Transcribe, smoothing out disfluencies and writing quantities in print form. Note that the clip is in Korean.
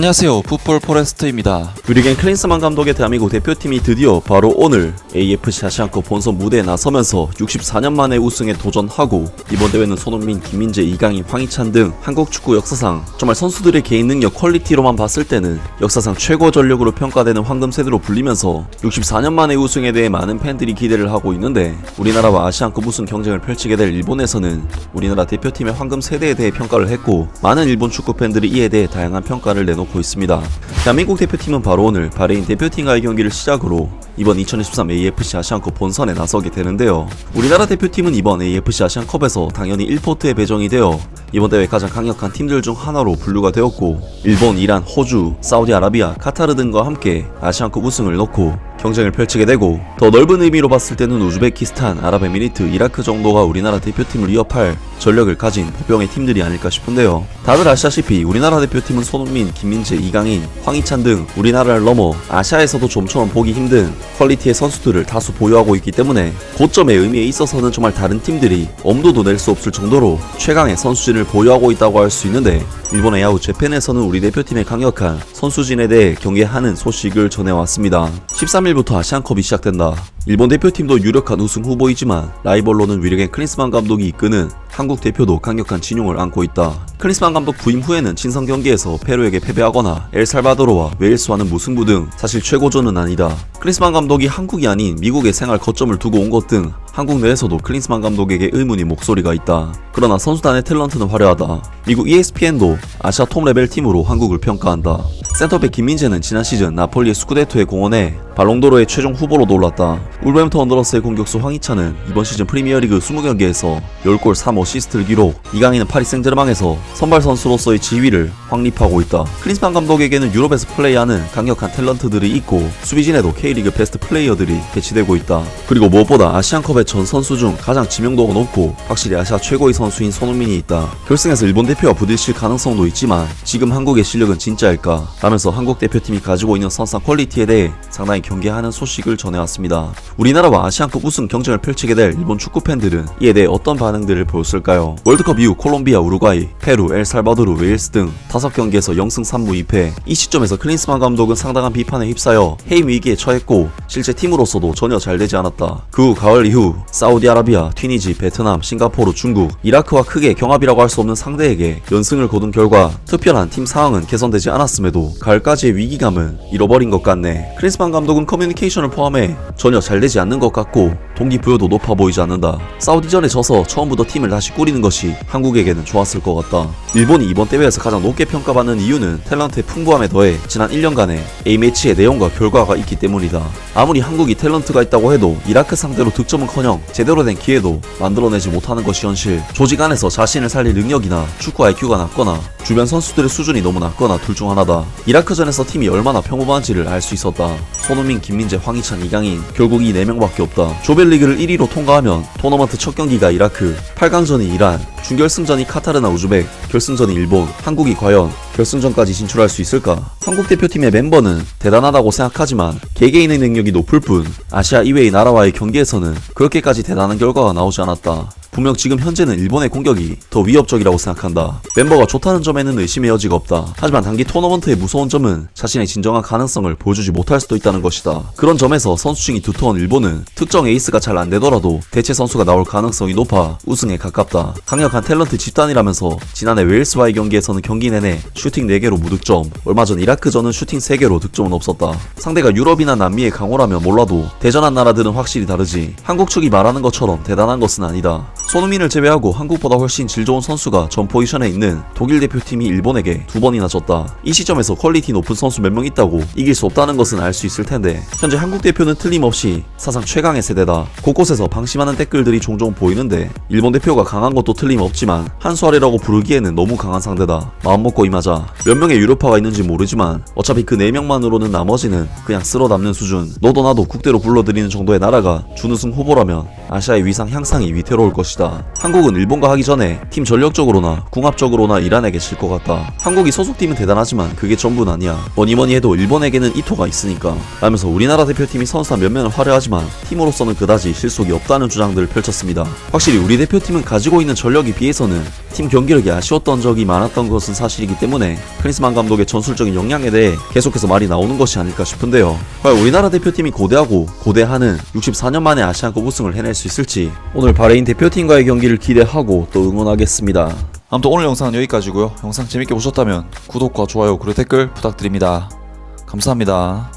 안녕하세요, 풋볼 포레스트입니다. 유리겐 클린스만 감독의 대한민국 대표팀이 드디어 바로 오늘 AFC 아시안컵 본선 무대에 나서면서 64년 만에 우승에 도전하고, 이번 대회는 손흥민, 김민재, 이강인, 황희찬 등 한국 축구 역사상 정말 선수들의 개인 능력 퀄리티로만 봤을 때는 역사상 최고 전력으로 평가되는 황금세대로 불리면서 64년 만에 우승에 대해 많은 팬들이 기대를 하고 있는데, 우리나라와 아시안컵 우승 경쟁을 펼치게 될 일본에서는 우리나라 대표팀의 황금세대에 대해 평가를 했고, 많은 일본 축구 팬들이 이에 대해 다양한 평가를 내놓고 있습니다. 대한민국 대표팀은 바로 오늘 바레인 대표팀과의 경기를 시작으로 이번 2023 AFC 아시안컵 본선에 나서게 되는데요. 우리나라 대표팀은 이번 AFC 아시안컵에서 당연히 1포트에 배정이 되어 이번 대회 가장 강력한 팀들 중 하나로 분류가 되었고, 일본, 이란, 호주, 사우디아라비아, 카타르 등과 함께 아시안컵 우승을 놓고 경쟁을 펼치게 되고, 더 넓은 의미로 봤을 때는 우즈베키스탄, 아랍에미리트, 이라크 정도가 우리나라 대표팀을 위협할 전력을 가진 보병의 팀들이 아닐까 싶은데요. 다들 아시다시피 우리나라 대표팀은 손흥민, 김민재, 이강인, 황희찬 등 우리나라를 넘어 아시아에서도 좀처럼 보기 힘든 퀄리티의 선수들을 다수 보유하고 있기 때문에 고점의 의미에 있어서는 정말 다른 팀들이 엄두도 낼 수 없을 정도로 최강의 선수진을 보유하고 있다고 할 수 있는데, 일본의 야후 재팬에서는 우리 대표팀의 강력한 선수진에 대해 경계하는 소식을 전해왔습니다. 13일부터 아시안컵이 시작된다. 일본 대표팀도 유력한 우승 후보이지만 라이벌로는 위르겐 클린스만 감독이 이끄는 한국 대표도 강력한 진용을 안고 있다. 클린스만 감독 부임 후에는 친선 경기에서 페루에게 패배하거나 엘살바도르와 웨일스와는 무승부 등 사실 최고조는 아니다. 클린스만 감독이 한국이 아닌 미국에 생활 거점을 두고 온 것 등 한국 내에서도 클린스만 감독에게 의문의 목소리가 있다. 그러나 선수단의 탤런트는 화려하다. 미국 ESPN도 아시아 톱 레벨 팀으로 한국을 평가한다. 센터백 김민재는 지난 시즌 나폴리의 스쿠데토에 공헌해 발롱도르의 최종 후보로도 올랐다. 울버햄튼 원더러스의 공격수 황희찬은 이번 시즌 프리미어리그 20경기에서 10골 3어시스트를 기록, 이강인은 파리 생제르맹에서 선발 선수로서의 지위를 확립하고 있다. 클린스만 감독에게는 유럽에서 플레이하는 강력한 탤런트들이 있고, 수비진에도 K리그 베스트 플레이어들이 배치되고 있다. 그리고 무엇보다 아시안컵의 전 선수 중 가장 지명도가 높고 확실히 아시아 최고의 선수인 손흥민이 있다. 결승에서 일본 대표와 부딪힐 가능성도 있지만 지금 한국의 실력은 진짜일까? 라면서 한국 대표팀이 가지고 있는 선수상 퀄리티에 대해 상당히 경계하는 소식을 전해왔습니다. 우리나라와 아시안컵 우승 경쟁을 펼치게 될 일본 축구 팬들은 이에 대해 어떤 반응들을 보였을까요? 월드컵 이후 콜롬비아, 우루과이, 페루, 엘살바도르, 웨일스 등 5경기에서 0승 3무 2패. 이 시점에서 클린스만 감독은 상당한 비판에 휩싸여 해임 위기에 처했고, 실제 팀으로서도 전혀 잘 되지 않았다. 그 후 가을 이후 사우디아라비아, 튀니지, 베트남, 싱가포르, 중국, 이라크와 크게 경합이라고 할 수 없는 상대에게 연승을 거둔 결과 특별한 팀 상황은 개선되지 않았음에도 가을까지의 위기감은 잃어버린 것 같네. 클린스만 감독은 커뮤니케이션을 포함해 전혀 잘 되지 않는 것 같고 동기부여도 높아 보이지 않는다. 사우디전에 져서 처음부터 팀을 다시 꾸리는 것이 한국에게는 좋았을 것 같다. 일본이 이번 대회에서 가장 높게 평가받는 이유는 탤런트의 풍부함에 더해 지난 1년간의 A매치의 내용과 결과가 있기 때문이다. 아무리 한국이 탤런트가 있다고 해도 이라크 상대로 득점은커녕 제대로 된 기회도 만들어내지 못하는 것이 현실. 조직 안에서 자신을 살릴 능력이나 축구 IQ가 낮거나 주변 선수들의 수준이 너무 낮거나 둘 중 하나다. 이라크전에서 팀이 얼마나 평범한지를 알 수 있었다. 손흥민, 김민재, 황희찬, 이강인, 결국 이 4명밖에 없다. 조별리그를 1위로 통과하면 토너먼트 첫 경기가 이라크, 8강전이 이란, 준결승전이 카타르나 우즈벡, 결승전이 일본. 한국이 과연 결승전까지 진출할 수 있을까? 한국 대표팀의 멤버는 대단하다고 생각하지만 개개인의 능력이 높을 뿐 아시아 이외의 나라와의 경기에서는 그렇게까지 대단한 결과가 나오지 않았다. 분명 지금 현재는 일본의 공격이 더 위협적이라고 생각한다. 멤버가 좋다는 점에는 의심의 여지가 없다. 하지만 단기 토너먼트의 무서운 점은 자신의 진정한 가능성을 보여주지 못할 수도 있다는 것이다. 그런 점에서 선수층이 두터운 일본은 특정 에이스가 잘 안되더라도 대체 선수가 나올 가능성이 높아 우승에 가깝다. 강력한 탤런트 집단이라면서 지난해 웨일스와의 경기에서는 경기 내내 슈팅 4개로 무득점, 얼마 전 이라크전은 슈팅 3개로 득점은 없었다. 상대가 유럽이나 남미의 강호라면 몰라도 대전한 나라들은 확실히 다르지. 한국 측이 말하는 것처럼 대단한 것은 아니다. 손흥민을 제외하고 한국보다 훨씬 질 좋은 선수가 전 포지션에 있는 독일 대표팀이 일본에게 2번이나 졌다. 이 시점에서 퀄리티 높은 선수 몇 명 있다고 이길 수 없다는 것은 알 수 있을 텐데, 현재 한국 대표는 틀림없이 사상 최강의 세대다. 곳곳에서 방심하는 댓글들이 종종 보이는데, 일본 대표가 강한 것도 틀림없지만 한수아레라고 부르기에는 너무 강한 상대다. 마음먹고 임하자. 몇 명의 유럽파가 있는지 모르지만 어차피 그 4명만으로는 나머지는 그냥 쓸어 담는 수준. 너도 나도 국대로 불러들이는 정도의 나라가 준우승 후보라면 아시아의 위상 향상이 위태로울 것이다. 한국은 일본과 하기 전에 팀 전력적으로나 궁합적으로나 이란에게 질 것 같다. 한국이 소속팀은 대단하지만 그게 전부는 아니야. 뭐니뭐니 해도 일본에게는 이토가 있으니까. 라면서 우리나라 대표팀이 선수단 몇몇은 화려하지만 팀으로서는 그다지 실속이 없다는 주장들을 펼쳤습니다. 확실히 우리 대표팀은 가지고 있는 전력에 비해서는 팀 경기력이 아쉬웠던 적이 많았던 것은 사실이기 때문에 때문에 클린스만 감독의 전술적인 역량에 대해 계속해서 말이 나오는 것이 아닐까 싶은데요. 과연 우리나라 대표팀이 고대하고 고대하는 64년 만에 아시안컵 우승을 해낼 수 있을지 오늘 바레인 대표팀과의 경기를 기대하고 또 응원하겠습니다. 아무튼 오늘 영상은 여기까지고요. 영상 재밌게 보셨다면 구독과 좋아요 그리고 댓글 부탁드립니다. 감사합니다.